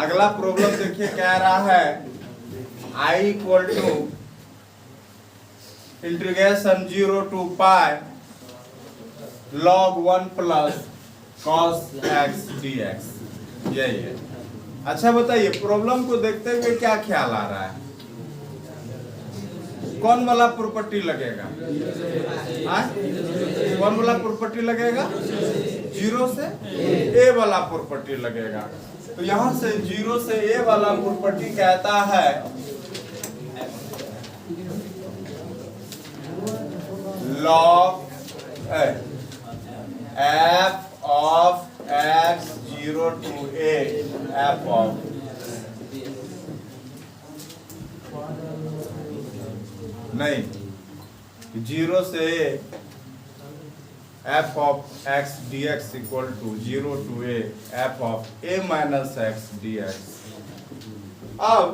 अगला प्रॉब्लम देखिए कह रहा है I equal to integration 0 to pi log 1 plus cos x dx, यही है। अच्छा बताइए प्रॉब्लम को देखते हुए क्या ख्याल आ रहा है, कौन वाला प्रॉपर्टी लगेगा? कौन वाला प्रॉपर्टी लगेगा? 0 से a वाला प्रॉपर्टी लगेगा। तो यहां से 0 से a वाला प्रॉपर्टी कहता है log f of x 0 to a f of नहीं 0 से f of x dx equal to 0 to a f of a minus x dx। अब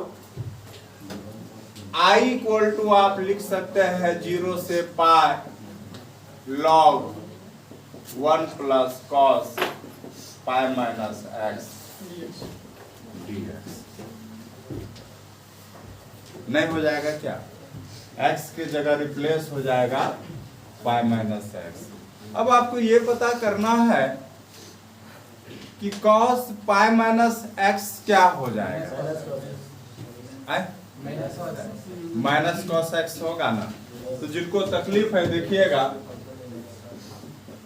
I इक्वल टू आप लिख सकते हैं 0 से pi log 1 plus cos pi minus x dx। नहीं हो जाएगा क्या? x के जगह रिप्लेस हो जाएगा पाई माइनस x। अब आपको ये पता करना है कि cos पाई माइनस x क्या हो जाएगा? माइनस cos x होगा ना। तो जिनको तकलीफ है देखिएगा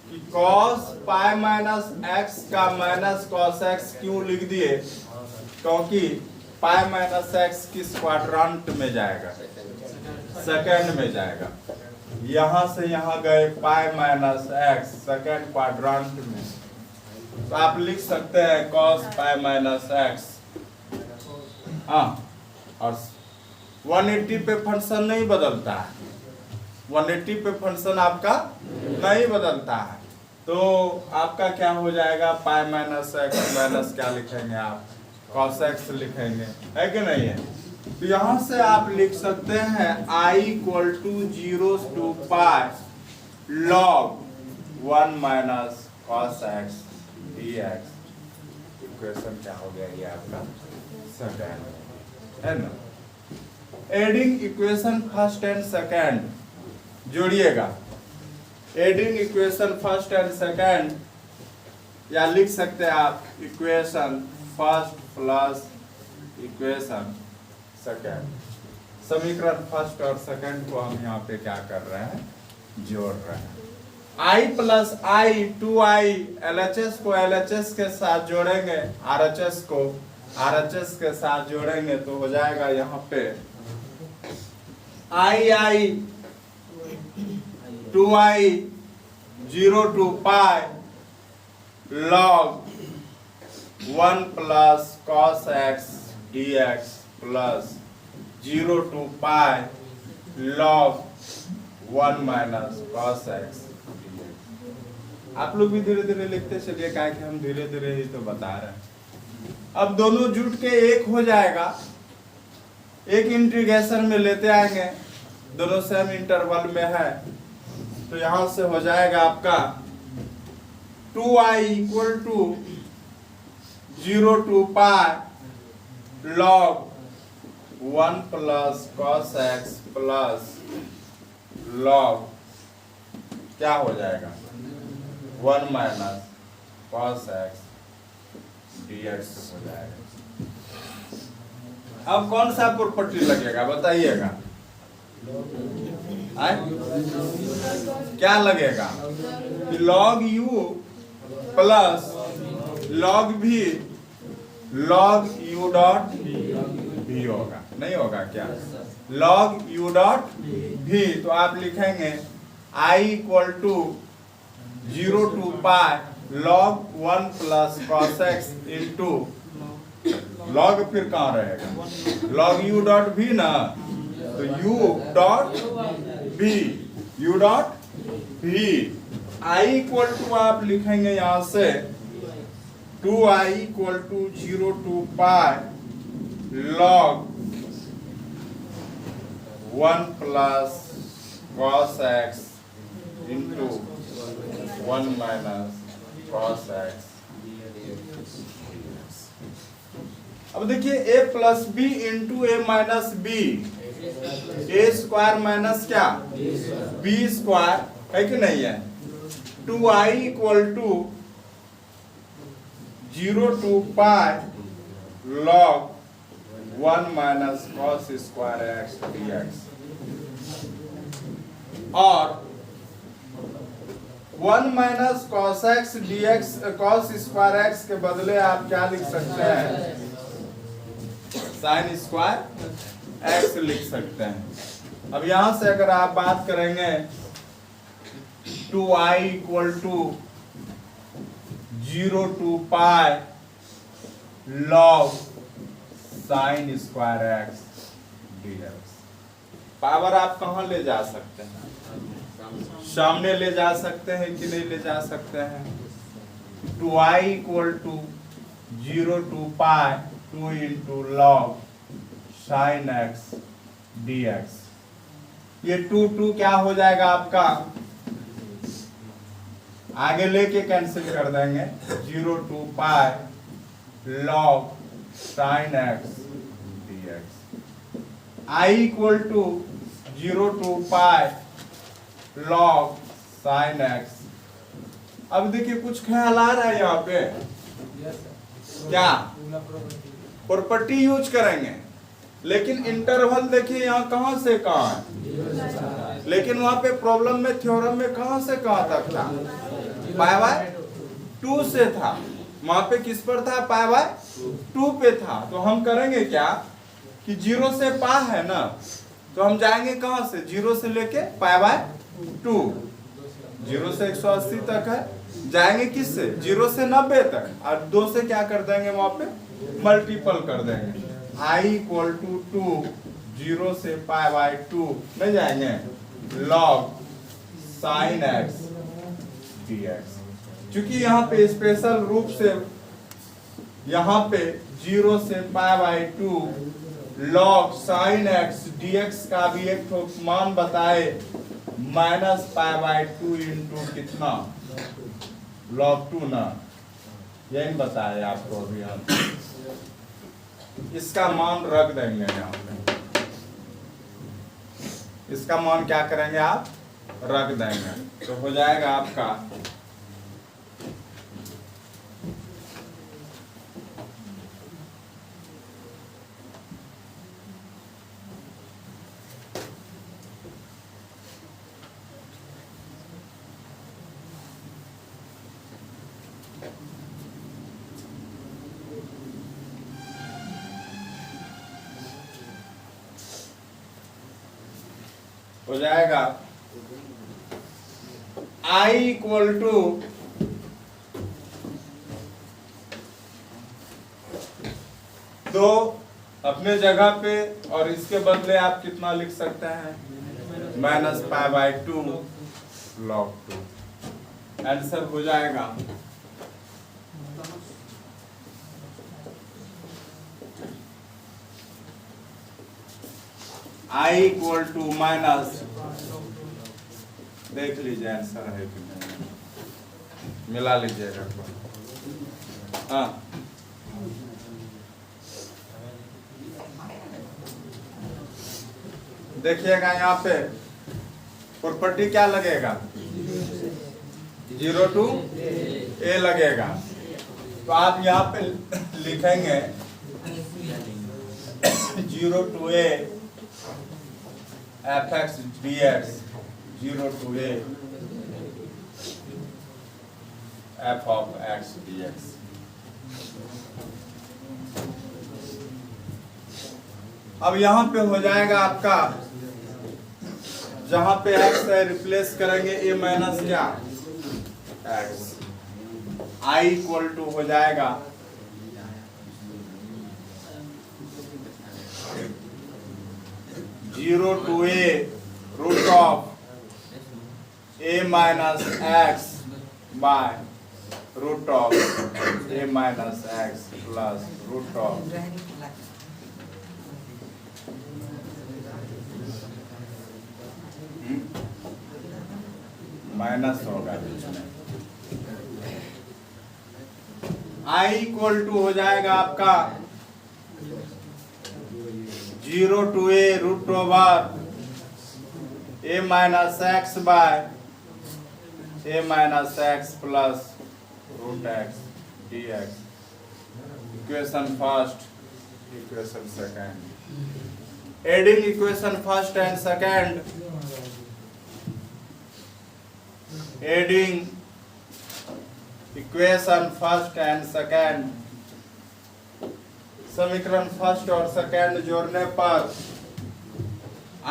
कि cos पाई माइनस x का माइनस cos x क्यों लिख दिए? क्योंकि पाई माइनस x किस क्वाड्रेंट में जाएगा? सेकंड में जाएगा। यहां से यहां गए पाई माइनस x सेकंड क्वाड्रेंट में, तो आप लिख सकते हैं cos पाई माइनस x। और 180 पे फंक्शन नहीं बदलता है, 180 पे फंक्शन आपका नहीं बदलता है। तो आपका क्या हो जाएगा? पाई माइनस x माइनस क्या लिखेंगे आप? cos x लिखेंगे, है कि नहीं है? तो यहां से आप लिख सकते हैं I equal to 0 to pi log 1 minus cos x dx। Equation क्या हो गया ये आपका? सेकंड है ना। Adding equation first and second जोड़िएगा। Adding equation first and second, या लिख सकते हैं आप equation first plus equation second. समीकरण फर्स्ट और सेकंड को हम यहाँ पे क्या कर रहे हैं? जोड़ रहे हैं। I plus I 2i LHS को LHS के साथ जोड़ेंगे, RHS को RHS के साथ जोड़ेंगे तो हो जाएगा यहाँ पे I 2i 0 to pi log 1 plus cos x dx plus 0 to pi log 1 minus cos x dx। आप लोग भी धीरे धीरे लिखते चलिए, क्या कि हम धीरे धीरे ही तो बता रहे हैं। अब दोनों जुट के एक हो जाएगा, एक इंटीग्रेशन में लेते आएंगे, दोनों सेम इंटरवल में है। तो यहां से हो जाएगा आपका 2i equal to 0 to pi log 1 plus cos x plus log क्या हो जाएगा? 1 माइनस cos x dx हो जाएगा। अब कौन सा प्रॉपर्टी लगेगा बताइएगा? क्या लगेगा? कि log u plus log v log u dot v होगा, नहीं होगा क्या? log u dot v। तो आप लिखेंगे I equal to 0 to pi log 1 plus cos x into log फिर कहाँ रहेगा? log u डॉट v ना, तो u dot v, u dot v। I equal to आप लिखेंगे यहां से 2i equal to 0 to pi log 1 plus cos x into 1 minus cos x अब देखिए a plus B into A minus B, A square minus क्या B square है कि नहीं है। 2i equal to 0 to pi log 1 minus cos square X dx, और 1 minus cos X dx, cos square x के बदले आप क्या लिख सकते हैं, साइन स्क्वायर एक्स लिख सकते हैं। अब यहां से अगर आप बात करेंगे 2i equal to 0 to pi log sine square X dx, power आप कहां ले जा सकते हैं, सामने ले जा सकते हैं कि नहीं ले जा सकते हैं। 2i equal to 0 to pi 2 into log sine X dx, ये 2 क्या हो जाएगा आपका, आगे लेके कैंसिल कर देंगे, 0 to pi log sine X dx, i equal to 0 to pi log sine X. अब देखिए कुछ ख्याल आ रहा है यहाँ पे, क्या प्रॉपर्टी यूज करेंगे, लेकिन इंटरवल देखिए यहाँ कहां से कहां है, लेकिन वहां पे प्रॉब्लम में थ्योरम में कहां से कहां तक था, पाई बाय 2 से था, वहां पे किस पर था, पाई बाय 2 पे था। तो हम करेंगे क्या कि 0 से पा है ना, तो हम जाएंगे कहां से, 0 से लेके पाई बाय 2, 0 से 180 तक है, जाएंगे किस से, 0 से 90 तक, और 2 से क्या कर देंगे वहां पे मल्टीपल कर देंगे, i इक्वल टू 2 0 से पाई बाय 2 में जाएंगे log साइन एक्स dx, क्योंकि यहाँ पे स्पेशल रूप से यहाँ पे 0 से pi by 2 log sine X dx का भी एक तो मान बताए माइनस पाई बाय 2 इंटू कितना log 2 ना, यही बताए आपको अभी हम, इसका मान रख देंगे यहाँ पे, इसका मान क्या करेंगे आप रख देंगे, तो हो जाएगा आपका हो जाएगा i इक्वल टू दो अपने जगह पे, और इसके बदले आप कितना लिख सकते हैं, minus pi by 2 log 2, answer हो जाएगा i इक्वल टू माइनस, देख लीजिए आंसर है कि नहीं, मिला लीजिएगा। हाँ देखिएगा यहाँ पे प्रॉपर्टी क्या लगेगा, 0 to a लगेगा, तो आप यहाँ पे लिखेंगे 0 to a fx dx, 0 to a f of x dx। अब यहाँ पे हो जाएगा आपका, जहां पे x है रिप्लेस करेंगे a माइनस क्या x, i इक्वल टू हो जाएगा 0 to a root of a minus x by root of a minus x plus root of minus होगा बीच में, I इक्वल टू हो जाएगा आपका 0 to a root over a minus X by a minus X plus root X D X. Equation first, equation second. Adding equation first and second, adding equation first and second, समीकरण first और second जोड़ने पर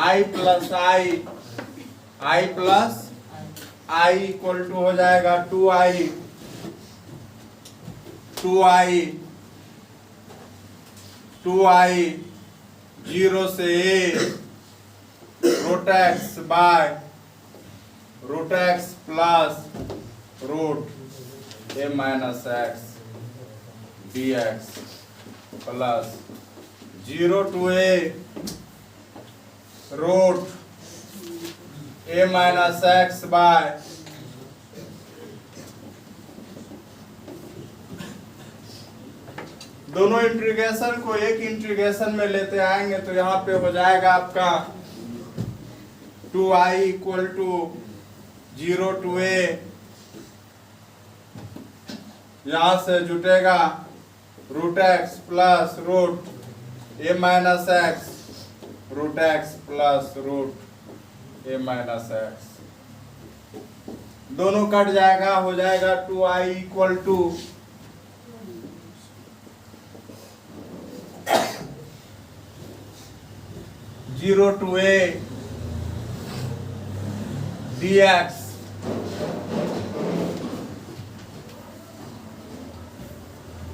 i plus I plus I equal to हो जाएगा 2i 0 से a root X by root x plus root a minus x D X plus 0 to a root a minus X bye दोनों integration को एक integration में लेते आएंगे तो यहाँ पे हो जाएगा आपका 2i equal to 0 to a, यहाँ से जुटेगा root x plus root a minus x root x plus root a minus x, दोनों कट जाएगा, हो जाएगा 2i equal to 0 to a dx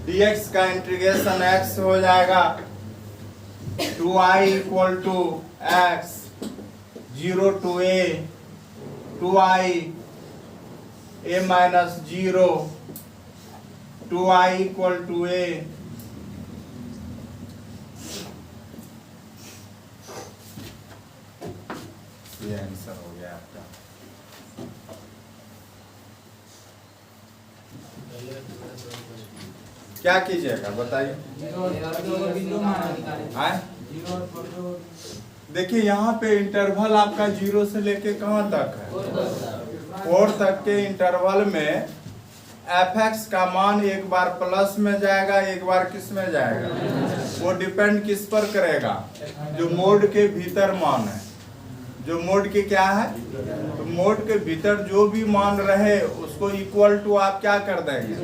dx का इंटीग्रेशन x हो जाएगा 2i equal to x 0 to a 2i a minus 0 2i equal to a ये answer हो गया आपका। क्या कीजिएगा बताइए। देखिए यहाँ पे इंटरवल आपका 0 से लेके कहाँ तक है, 4 तक के इंटरवल में fx का मान एक बार प्लस में जाएगा, एक बार किस में जाएगा, वो डिपेंड किस पर करेगा, जो मोड के भीतर मान है, जो मोड के क्या है, तो मोड के भीतर जो भी मान रहे उसको इक्वल टू आप क्या कर देंगे,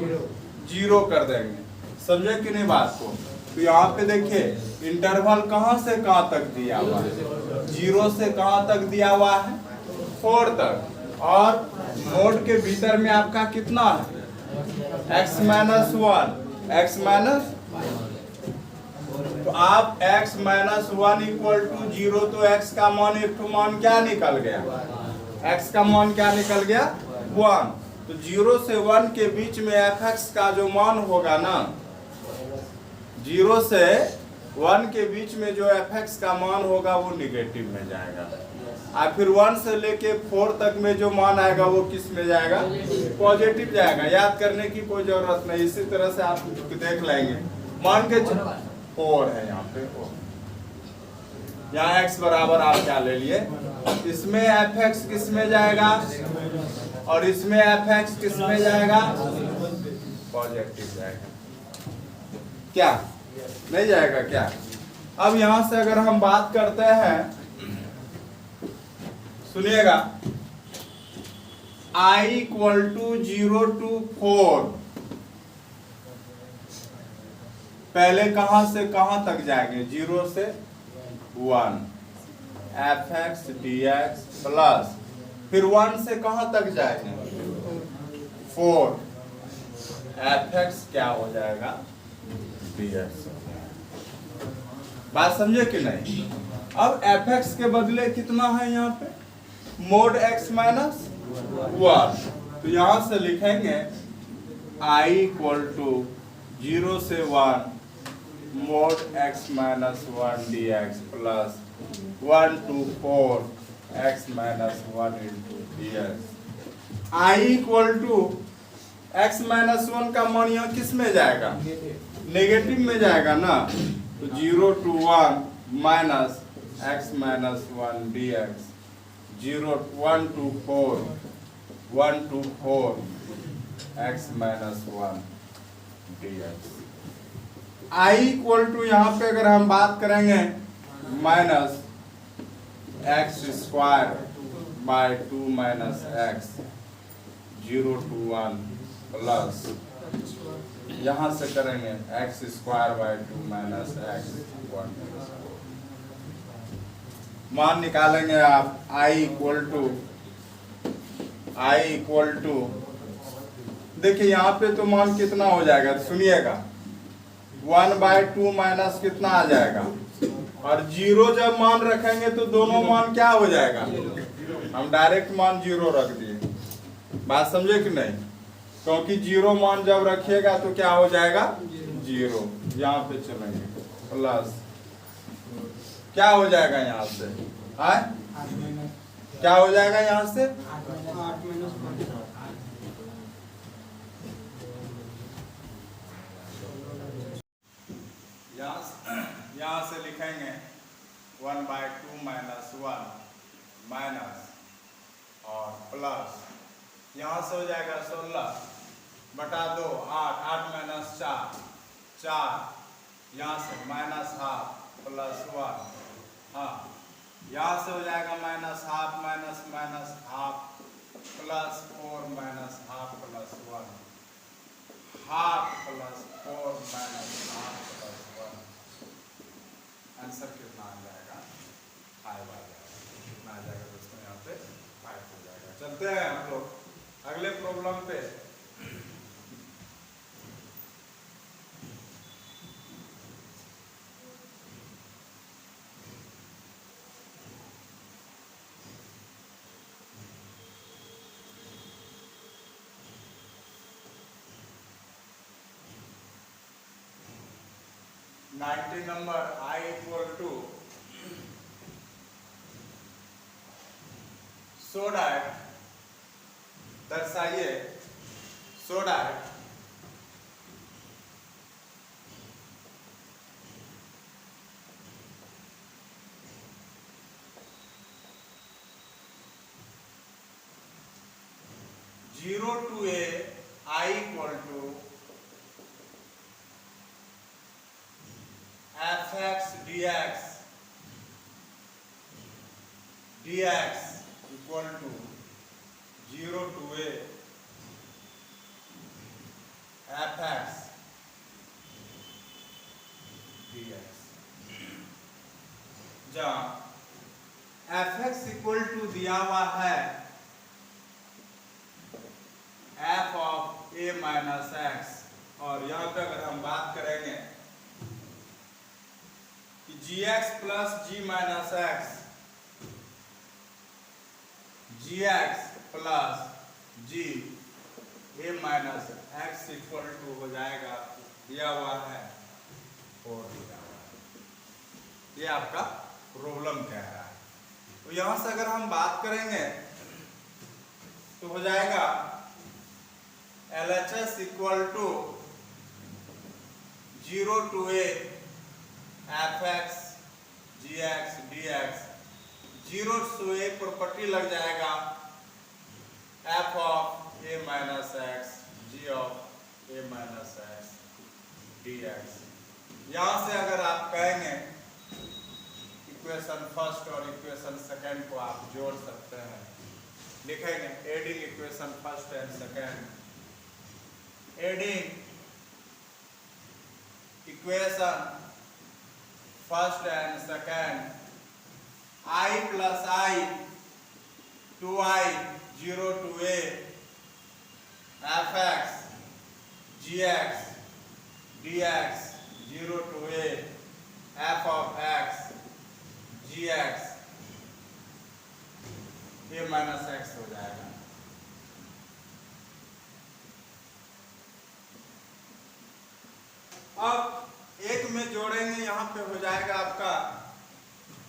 0 कर देंगे। समझे कि नहीं बात को। तो यहाँ पे देखिए इंटरवल कहाँ से कहाँ तक दिया हुआ है, 0 से कहाँ तक दिया हुआ है, 4 तक, और मोड के भीतर में आपका कितना है, x माइनस 1 x माइनस, तो आप x माइनस 1 इक्वल टू 0, तो x का मान एक तो मान क्या निकल गया, x का मान क्या निकल गया 1, तो 0 से 1 के बीच में fx का जो मान होगा ना, 0 से 1 के बीच में जो fx का मान होगा वो निगेटिव में जाएगा, और फिर 1 से लेके 4 तक में जो मान आएगा वो किस में जाएगा, पॉजिटिव जाएगा। याद करने की कोई जरूरत नहीं, इसी तरह से आप देख लेंगे। मान के 4 है यहाँ पे, यहाँ x बराबर आप क्या ले लिए, इसमें fx किस में जाएगा और इसमें fx किस में जाएगा, पॉजिटिव जाएगा, क्या नहीं जाएगा क्या। अब यहां से अगर हम बात करते हैं, सुनिएगा, i इक्वल टू 0 to 4, पहले कहां से कहां तक जाएंगे, 0 से 1 fx dx प्लस, फिर 1 से कहां तक जाएंगे, 4 fx क्या हो जाएगा, dx। बात समझे कि नहीं। अब fx के बदले कितना है यहाँ पे, मोड x माइनस 1, तो यहां से लिखेंगे i इक्वल टू 0 से 1 mod x minus 1 dx plus 1 to 4 x minus 1 into dx। i equal to x minus 1 का मान यहाँ किस में जाएगा? नेगेटिव में जाएगा ना। तो 0 to 1 minus x minus 1 dx, 1 to 4 x minus 1 dx। I equal to यहाँ पे अगर हम बात करेंगे minus X square by 2 minus X 0 to 1 plus यहाँ से करेंगे X square by 2 minus X 1। मान निकालेंगे आप I इक्वल टू देखिए यहाँ पे तो मान कितना हो जाएगा, सुनिएगा 1/2 माइनस कितना आ जाएगा, और 0 जब मान रखेंगे तो दोनों मान क्या हो जाएगा, हम डायरेक्ट मान 0 रख दिए। बात समझे कि नहीं? क्योंकि 0 मान जब रखिएगा तो क्या हो जाएगा 0, यहाँ पे चलेंगे प्लस क्या हो जाएगा यहाँ से, क्या हो जाएगा यहाँ से 8 यहाँ से लिखेंगे 1/2 माइनस 1 माइनस और प्लस यहाँ से हो जाएगा 16 बटा 2 8 माइनस 4 यहाँ से माइनस हाफ प्लस 1, हाँ यहाँ से हो जाएगा minus half minus minus half plus 4 minus half plus 1, half plus 4 minus half plus 1। Answer कितना आ जाएगा? 5 आ जाएगा। कितना आ जाएगा दोस्तों? यहाँ पे 5 हो जाएगा। चलते हैं हम लोग अगले प्रॉब्लम पे। Number I equal to so that, दर्शाइए so that zero to a I equal to fx dx equal to 0 to a fx dx, जहाँ fx इक्वल टू दिया हुआ है f of a minus x, और यहाँ पे अगर हम बात करेंगे कि gx plus g minus x, gx plus g a minus x equal to हो जाएगा, दिया हुआ है 4 दिया हुआ है। ये आपका प्रॉब्लम कह रहा है। तो यहां से अगर हम बात करेंगे तो हो जाएगा LHS equal to 0 to a fx gx dx, 0 to a property लग जाएगा f of a minus X g of a minus X dx। यहाँ से अगर आप कहेंगे इक्वेशन फर्स्ट और इक्वेशन सेकंड को आप जोड़ सकते हैं, लिखेंगे adding equation first and second, adding equation first and second, I plus I 2i 0 to a fx gx dx 0 to a f of x gx a minus x हो जाएगा। अब एक में जोड़ेंगे, यहाँ पे हो जाएगा आपका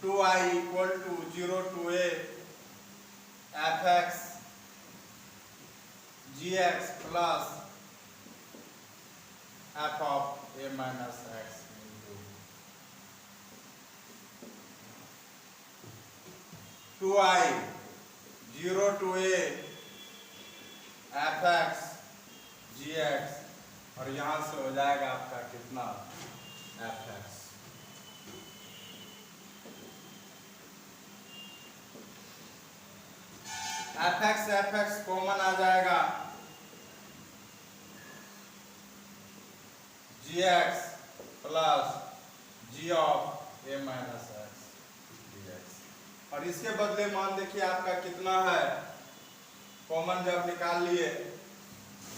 2i equal to 0 to a fx gx plus f of a minus x into 2i 0 to a F x g x और यहां से हो जाएगा आपका कितना f x. F x common आ जाएगा g x plus g of a minus x D x और इसके बदले मान देखिए आपका कितना है, कॉमन जब निकाल लिए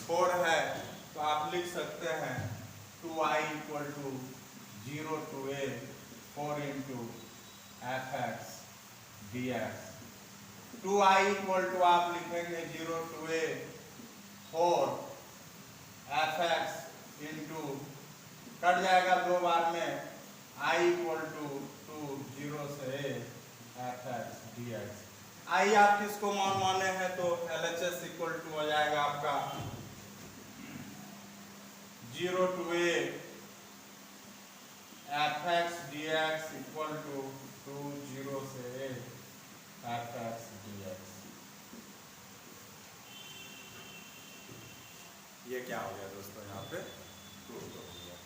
4 है तो आप लिख सकते हैं 2i equal to 0 to a 4 into F x D X. 2i equal to आप लिखेंगे 0 to a 4 F X into कट जाएगा 2 बार में i इक्वल टू 0 से a F x D x. I आप किसको मान माने हैं तो LHS इक्वल टू हो जाएगा आपका 0 to a F x D X equal to 0 से a F x D X. ये क्या हो गया दोस्तों, यहाँ पे प्रूव हो गया।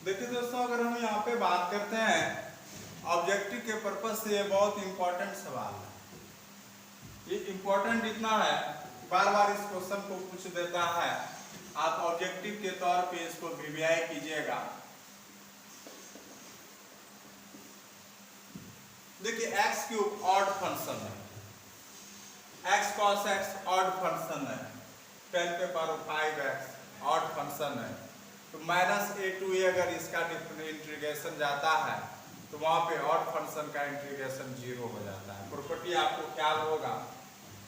देखिए दोस्तों, अगर हम यहाँ पे बात करते हैं ऑब्जेक्टिव के पर्पस से, ये बहुत इंपॉर्टेंट सवाल है। ये इंपॉर्टेंट इतना है, बार बार इस क्वेश्चन को पूछ देता है, आप ऑब्जेक्टिव के तौर पे इसको वीवीआई कीजिएगा। देखिए एक्स क्यूब ऑड फंक्शन है, x cos x odd function है, 10 पे पावर 5x ऑड फंक्शन है, तो माइनस ए टू ए अगर इसका इंटीग्रेशन जाता है तो वहां पे ऑड फंक्शन का इंटीग्रेशन 0 हो जाता है। प्रॉपर्टी आपको ख्याल होगा,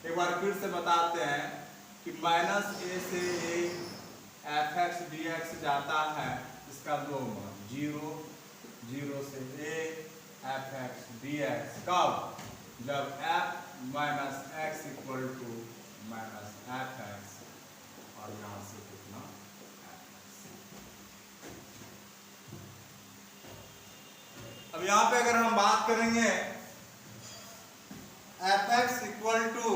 एक बार फिर से बताते हैं कि माइनस ए से A F x D X जाता है, इसका 2 मान 0 0 से A F x D X, कब? जब F minus x equal to minus F X और यहां से कितना अब यहां पे अगर हम बात करेंगे f x equal to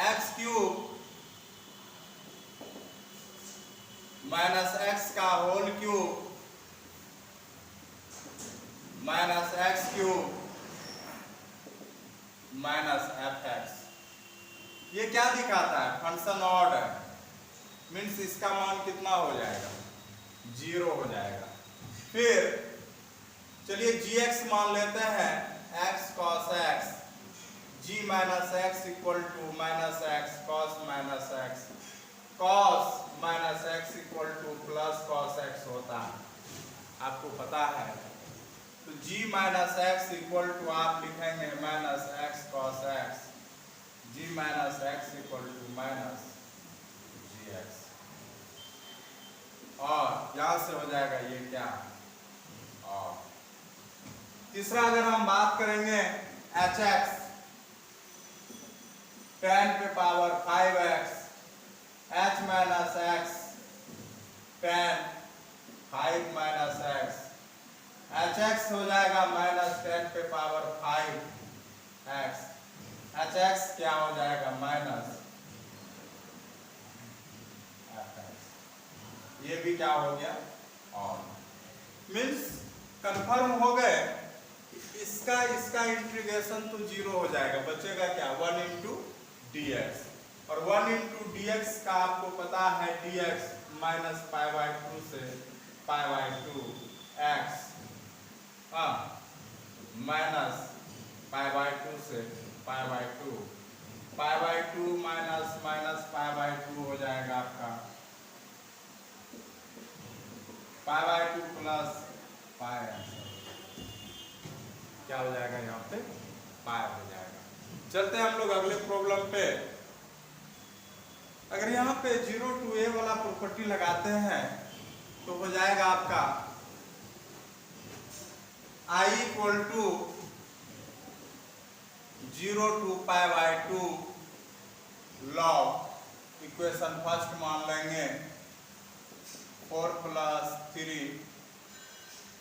x cube minus x का whole cube minus x cube minus F x, ये क्या दिखाता है? फंक्शन ऑड है, मीन्स इसका मान कितना हो जाएगा? 0 हो जाएगा। फिर चलिए gx मान लेते हैं x cos x, g minus x equal to minus x cos minus x, cos minus x equal to plus cos x होता है, आपको पता है। तो g minus x equal to आप लिखेंगे minus x cos x, g minus x equal to minus gx और यहां से हो जाएगा ये क्या? और तीसरा अगर हम बात करेंगे एच एक्स 10 पे power 5x h minus x 10 5 minus x, H x हो जाएगा माइनस 10 पे पावर 5x, एच एक्स क्या हो जाएगा? Minus F x. ये भी क्या हो गया? और मीन्स कंफर्म हो गए, इसका इंटीग्रेशन तो 0 हो जाएगा, बचेगा क्या? 1 इंटू डी एक्स, और 1 इंटू डी एक्स का आपको पता है D x minus pi by 2 से पाई by 2 x, minus pi by 2 से पाई by 2, pi by 2 minus minus pi by 2 हो जाएगा आपका पाई बाई 2 प्लस पाई, क्या हो जाएगा? यहाँ पे पाई हो जाएगा। चलते हैं हम लोग अगले प्रॉब्लम पे। अगर यहाँ पे 0 to a वाला प्रॉपर्टी लगाते हैं तो हो जाएगा आपका i equal to 0 to pi by 2 log equation first मान लेंगे 4 + 3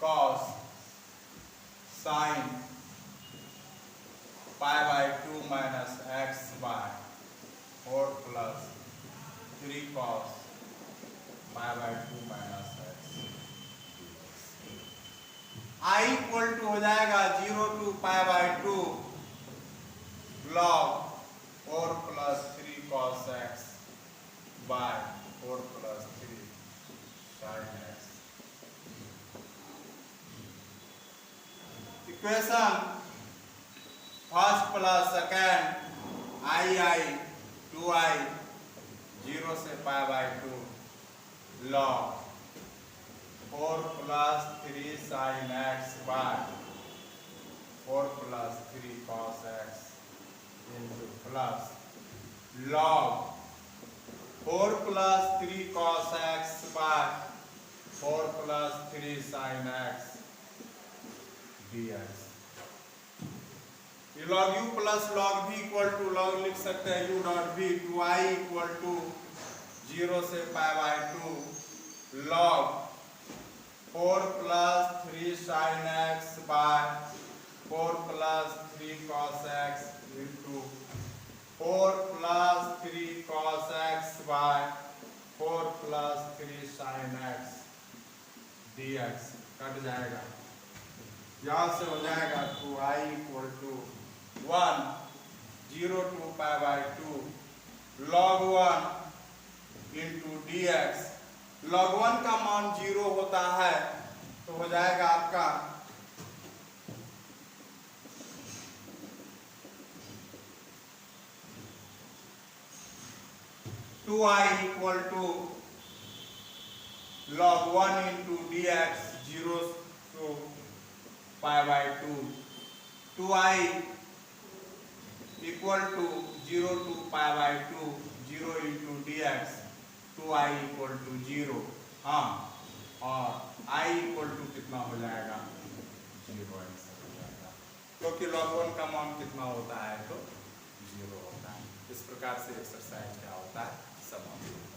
cos sin π/2 minus x/4 + 3 cos π/2 minus x। I equal to हो जाएगा 0 to π/2 log 4 + 3 cos x by 4 + 3 sin x। Equation first plus second i 2i 0 से π/2 log 4 + 3 sin x by 4 + 3 cos x into plus log 4 + 3 cos x by 4 + 3 sin x dx। ये log u plus log v equal to log लिख सकते हैं u dot v 2i equal to 0 से π/2 log 4 + 3 sin x by 4 + 3 cos x into 4 + 3 cos x by 4 + 3 sin x dx cut जाएगा। यहां से हो जाएगा 2i equal to 1 0 to π/2 log 1 into dx। log 1 का मान 0 होता है तो हो जाएगा आपका 2i equal to log 1 into dx 0 to π/2 2i equal to 0 to π/2 0 into dx 2i equal to 0। हाँ, और i इक्वल टू कितना हो जाएगा 0 आंसर हो जाएगा, क्योंकि log 1 का मान कितना होता है तो 0 होता है। इस प्रकार से एक्सरसाइज क्या होता है समाप्त होता है।